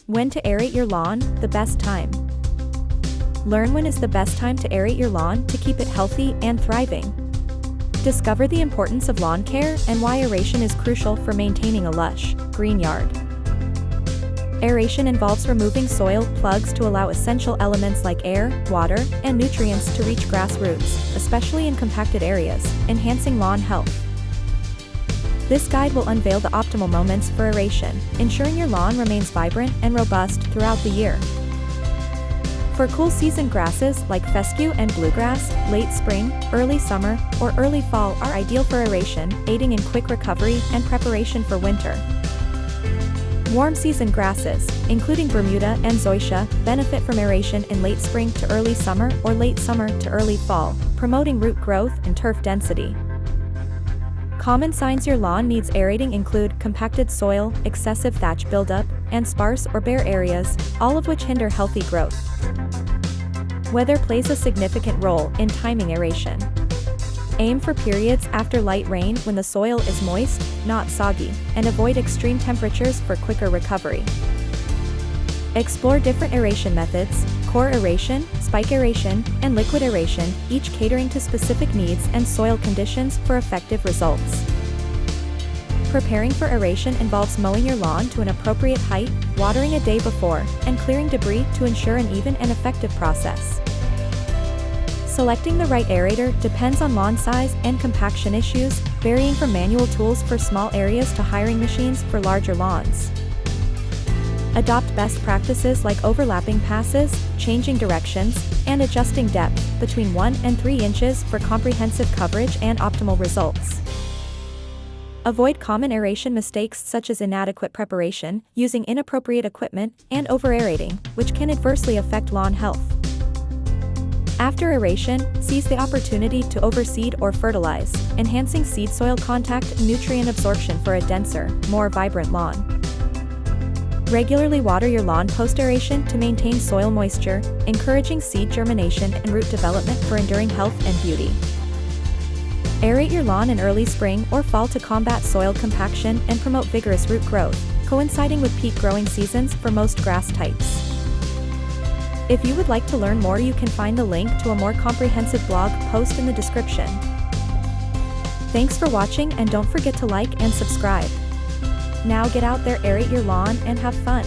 When to aerate your lawn, the best time. Learn when is the best time to aerate your lawn to keep it healthy and thriving. Discover the importance of lawn care and why aeration is crucial for maintaining a lush, green yard. Aeration involves removing soil plugs to allow essential elements like air, water, and nutrients to reach grass roots, especially in compacted areas, enhancing lawn health. This guide will unveil the optimal moments for aeration, ensuring your lawn remains vibrant and robust throughout the year. For cool season grasses like fescue and bluegrass, late spring, early summer, or early fall are ideal for aeration, aiding in quick recovery and preparation for winter. Warm season grasses, including Bermuda and zoysia, benefit from aeration in late spring to early summer or late summer to early fall, promoting root growth and turf density. Common signs your lawn needs aerating include compacted soil, excessive thatch buildup, and sparse or bare areas, all of which hinder healthy growth. Weather plays a significant role in timing aeration. Aim for periods after light rain when the soil is moist, not soggy, and avoid extreme temperatures for quicker recovery. Explore different aeration methods: core aeration, spike aeration, and liquid aeration, each catering to specific needs and soil conditions for effective results. Preparing for aeration involves mowing your lawn to an appropriate height, watering a day before, and clearing debris to ensure an even and effective process. Selecting the right aerator depends on lawn size and compaction issues, varying from manual tools for small areas to hiring machines for larger lawns. Adopt best practices like overlapping passes, changing directions, and adjusting depth between 1 and 3 inches for comprehensive coverage and optimal results. Avoid common aeration mistakes such as inadequate preparation, using inappropriate equipment, and over-aerating, which can adversely affect lawn health. After aeration, seize the opportunity to overseed or fertilize, enhancing seed soil contact and nutrient absorption for a denser, more vibrant lawn. Regularly water your lawn post-aeration to maintain soil moisture, encouraging seed germination and root development for enduring health and beauty. Aerate your lawn in early spring or fall to combat soil compaction and promote vigorous root growth, coinciding with peak growing seasons for most grass types. If you would like to learn more, you can find the link to a more comprehensive blog post in the description. Thanks for watching, and don't forget to like and subscribe. Now get out there, aerate your lawn, and have fun.